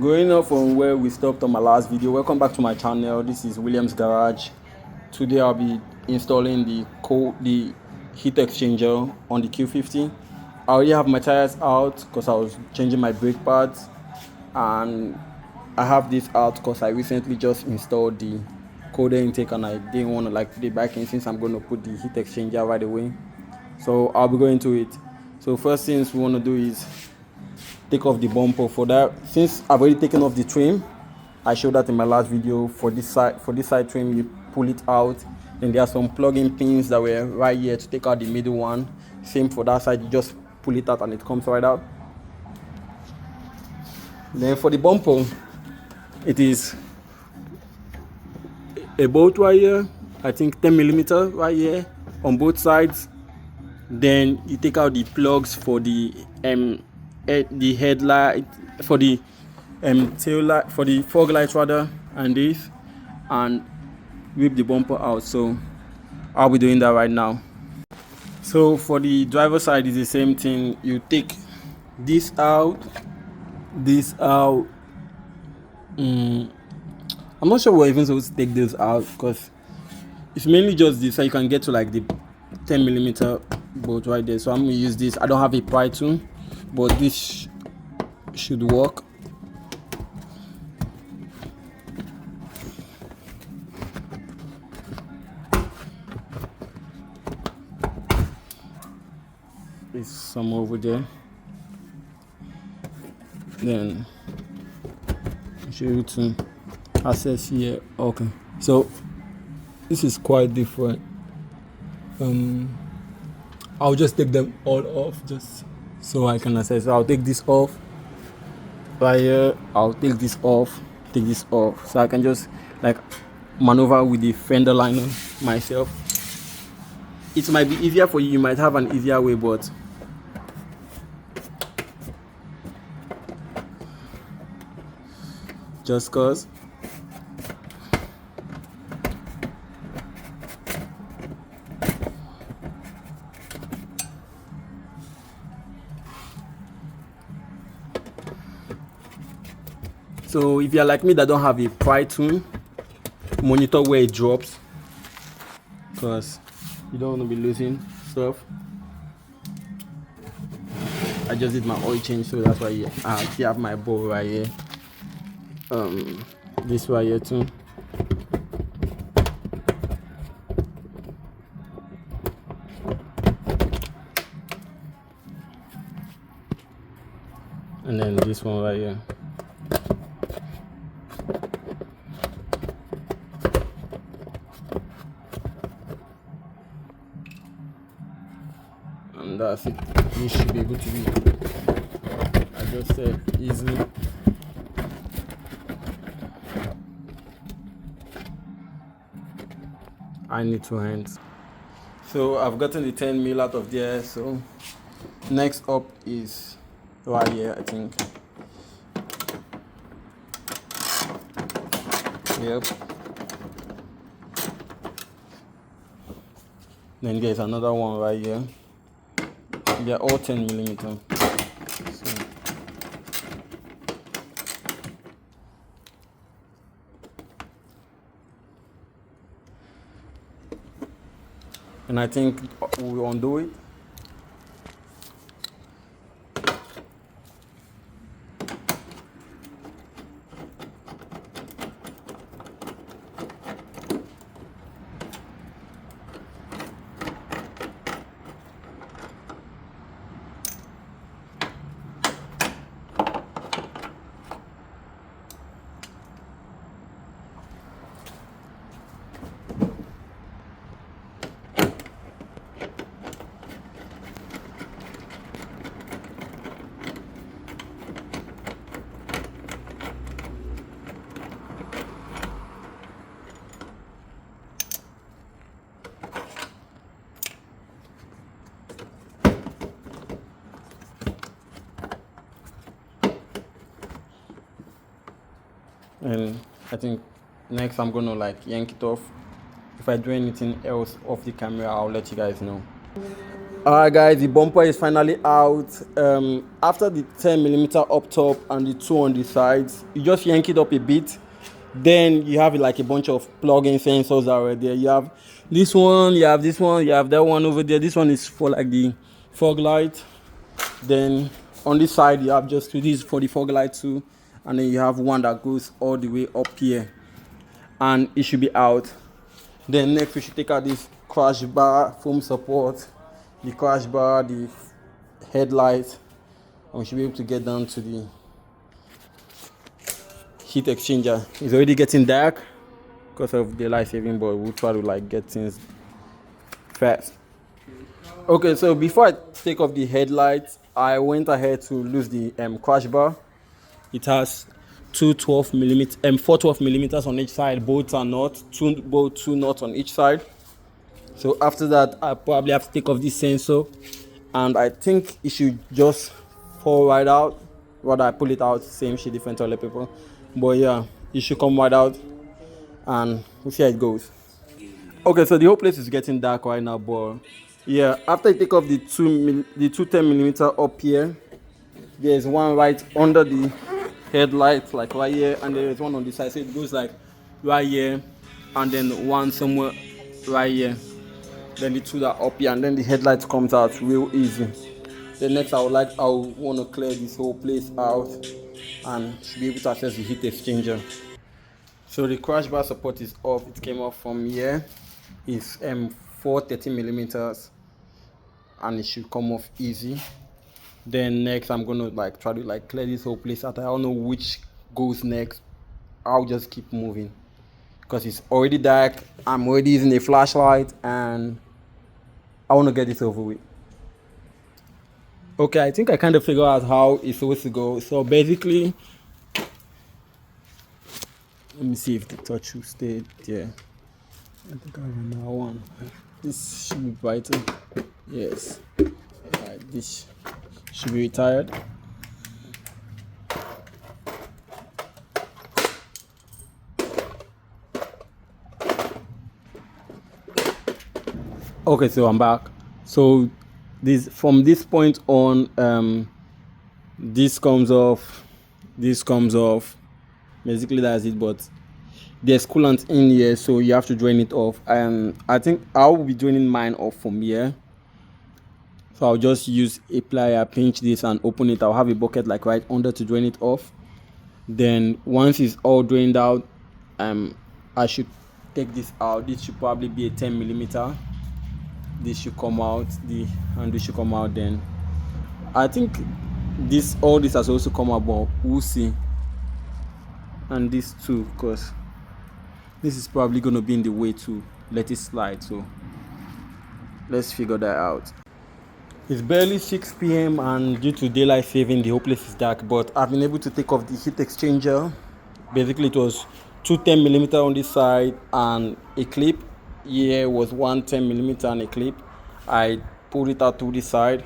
Going off from where we stopped on my last video, welcome back to my channel. This is William's Garage. Today I'll be installing the heat exchanger on the Q50. I already have my tires out because I was changing my brake pads, and I have this out because I recently just installed the cold air intake and I didn't want to put it back in since I'm going to put the heat exchanger right away. So I'll be going to it. So first things we want to do is take off the bumper. For that, since I've already taken off the trim, I showed that in my last video. For this side trim, you pull it out. Then there are some plug-in pins that were right here to take out the middle one. Same for that side, you just pull it out and it comes right out. Then for the bumper, it is a bolt right here, I think 10mm right here on both sides. Then you take out the plugs for the headlight, for the tail light, for the fog light rather, and this, and rip the bumper out. So I'll be doing that right now. So for the driver side is the same thing. You take this out, I'm not sure we're even supposed to take this out because it's mainly just this, so you can get to like the 10mm bolt right there. So I'm gonna use this. I don't have a pry tool, but this should work. There's some over there. Then I'll show you to access here. Okay, so this is quite different. I'll just take them all off just so I can access. So I'll take this off right here. I'll take this off, so I can just maneuver with the fender liner myself. It might be easier for you. You might have an easier way, but just cause. So if you're like me that don't have a pry tool, monitor where it drops, because you don't want to be losing stuff. I just did my oil change, so that's why I still have my bowl right here. This right here too. And then this one right here. And that's it. This should be able to be adjusted easily. I need 2 hands. So I've gotten the 10mm out of there. So next up is right here, I think. Yep. Then there's another one right here. They're all 10mm. So. And I think we'll undo it. And I think next I'm gonna yank it off. If I do anything else off the camera, I'll let you guys know. Alright guys, the bumper is finally out. After the 10mm up top and the 2 on the sides, you just yank it up a bit. Then you have like a bunch of plug-in sensors already there. You have this one, you have this one, you have that one over there. This one is for like the fog light. Then on this side you have just two. This is for the fog light too. And then you have one that goes all the way up here. And it should be out. Then next we should take out this crash bar, foam support, the crash bar, the headlight, and we should be able to get down to the heat exchanger. It's already getting dark because of the light saving, but we'll try to like get things fast. Okay, so before I take off the headlights, I went ahead to lose the crash bar. It has four 12mm on each side. Both are not two nuts on each side. So after that, I probably have to take off this sensor, and I think it should just fall right out. Rather, I pull it out, same shit, different toilet paper. But yeah, it should come right out, and we'll see how it goes. Okay, so the whole place is getting dark right now, but yeah, after you take off the two 10mm up here, there's one right under the headlight, like right here, and there is one on the side. So it goes like right here, and then one somewhere right here. Then the two that up here, and then the headlight comes out real easy. Then next I want to clear this whole place out and should be able to access the heat exchanger. So the crash bar support is off. It came off from here. It's 430mm, and it should come off easy. Then next I'm gonna like try to like clear this whole place out. I don't know which goes next. I'll just keep moving because it's already dark. I'm already using a flashlight and I want to get this over with. Okay, I think I kind of figured out how it's supposed to go. So basically, let me see if the touch will stay there. I think I have another one. This should be brighter. Yes. Alright, this should be retired. Okay, so I'm back. So this from this point on, this comes off, basically that's it. But there's coolant in here, so you have to drain it off. I think I'll be draining mine off from here, so I'll just use a plier, pinch this and open it. I'll have a bucket like right under to drain it off. Then once it's all drained out, I should take this out. This should probably be a 10mm. This should come out, and this should come out. Then I think all this has also come out, but we'll see. And this too, because this is probably going to be in the way to let it slide, so let's figure that out. It's barely 6 p.m. and due to daylight saving, the whole place is dark, but I've been able to take off the heat exchanger. Basically it was two 10mm on this side and a clip. Here was one 10mm and a clip. I pulled it out to the side.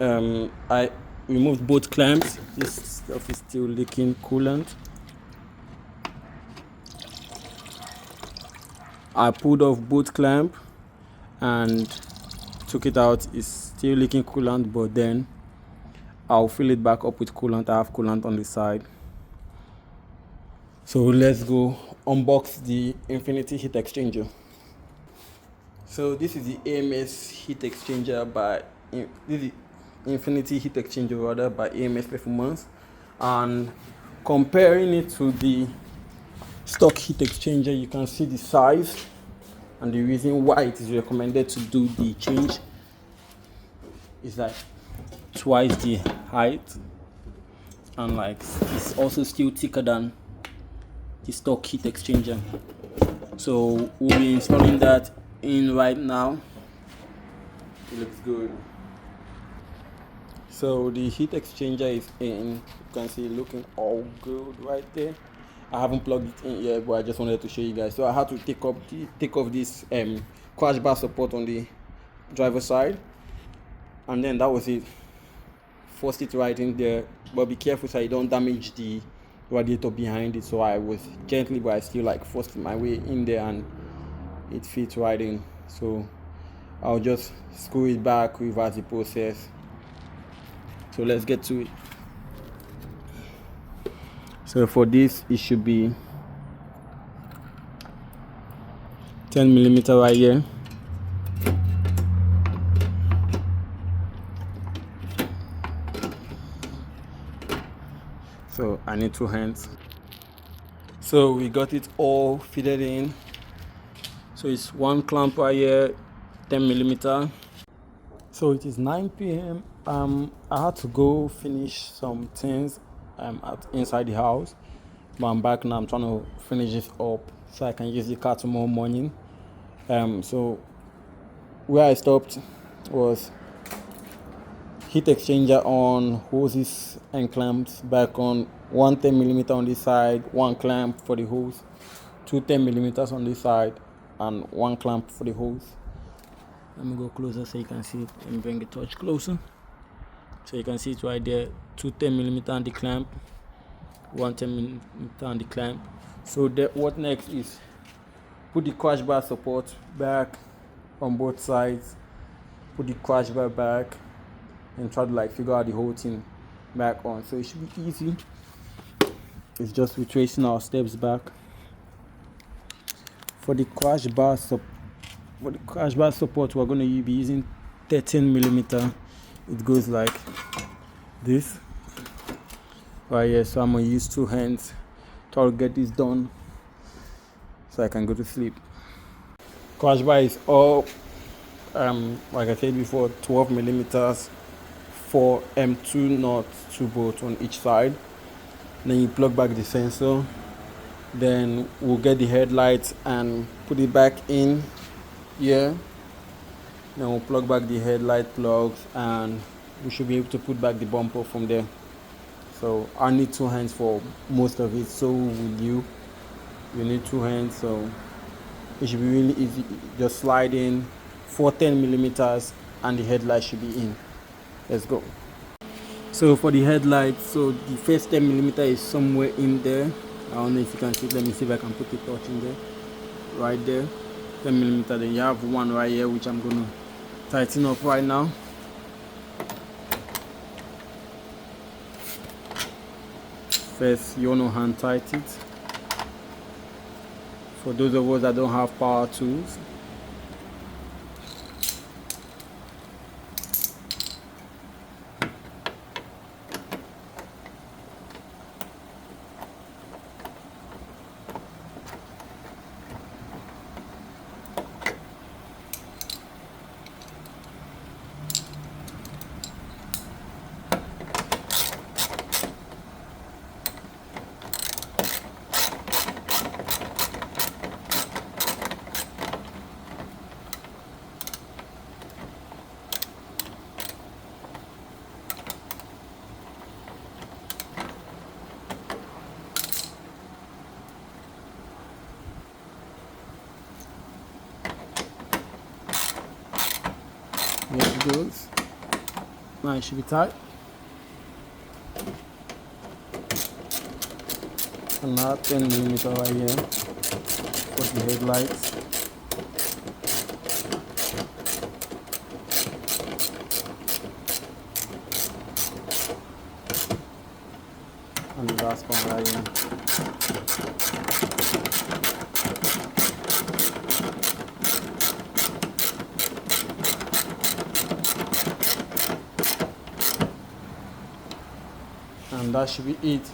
I removed both clamps. This stuff is still leaking coolant. I pulled off both clamp and took it out. It's still leaking coolant, but then I'll fill it back up with coolant. I have coolant on the side. So let's go unbox the Infiniti heat exchanger. So this is the AMS heat exchanger this is the Infiniti heat exchanger rather by AMS Performance, and comparing it to the stock heat exchanger, you can see the size and the reason why it is recommended to do the change is like twice the height, and like it's also still thicker than the stock heat exchanger. So we'll be installing that in right now. It looks good. So the heat exchanger is in. You can see it looking all good right there. I haven't plugged it in yet, but I just wanted to show you guys. So I had to take off this crash bar support on the driver's side, and then that was it. Forced it right in there, but be careful so you don't damage the radiator behind it. So I was gently, but I still like forced my way in there, and it fits right in. So I'll just screw it back, reverse the process. So let's get to it. So for this, it should be 10mm right here. So I need 2 hands. So we got it all fitted in. So it's 1 clamp right here, 10mm. So it is 9 p.m. I had to go finish some things inside the house, but I'm back now. I'm trying to finish this up so I can use the car tomorrow morning. So where I stopped was heat exchanger on, hoses and clamps back on. 1 10mm on this side, 1 clamp for the hose, 2 10mm on this side, and 1 clamp for the hose. Let me go closer so you can see it. Let me bring the torch closer so you can see it right there. 2 10mm on the clamp, 1 10mm on the clamp. So what next is put the crash bar support back on both sides, put the crash bar back, and try to like figure out the whole thing back on. So it should be easy. It's just retracing our steps back. For the crash bar support, we're going to be using 13mm. It goes like this right here. So I'm going to use 2 hands to get this done so I can go to sleep. Crash bar is all like I said before, 12mm for 2 nuts, 2 bolts on each side. Then you plug back the sensor. Then we'll get the headlights and put it back in here. Then we'll plug back the headlight plugs and we should be able to put back the bumper from there. So I need 2 hands for most of it, so will you. You need 2 hands, so it should be really easy. Just slide in 4 10mm and the headlight should be in. Let's go. So for the headlights, so the first 10mm is somewhere in there. I don't know if you can see it. Let me see if I can put the torch in there. Right there, 10mm. Then you have 1 right here, which I'm gonna tighten up right now. First, you wanna hand tight it. For those of us that don't have power tools, there it goes. Now it should be tight. And now 10mm right here for the headlights. And the last one right here. And that should be it.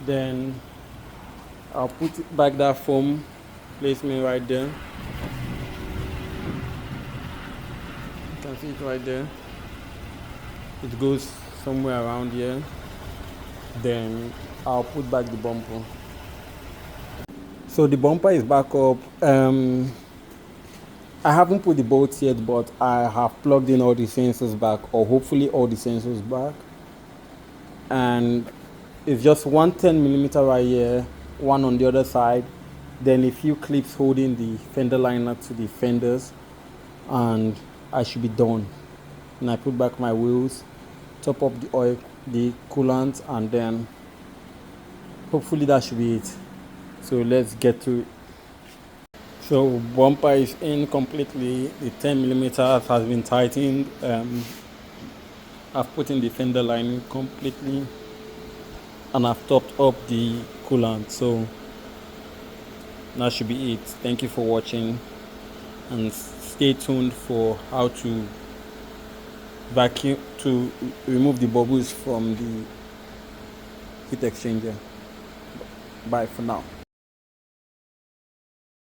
Then I'll put back that foam placement right there. You can see it right there. It goes somewhere around here. Then I'll put back the bumper. So the bumper is back up. I haven't put the bolts yet, but I have plugged in all the sensors back, or hopefully all the sensors back. And it's just 1 10mm right here, 1 on the other side, then a few clips holding the fender liner to the fenders, and I should be done. And I put back my wheels, top up the oil, the coolant, and then hopefully that should be it. So let's get to it. So bumper is in completely. The 10 millimeters has been tightened. I've put in the fender lining completely, and I've topped up the coolant. So that should be it. Thank you for watching, and stay tuned for how to vacuum to remove the bubbles from the heat exchanger. Bye for now.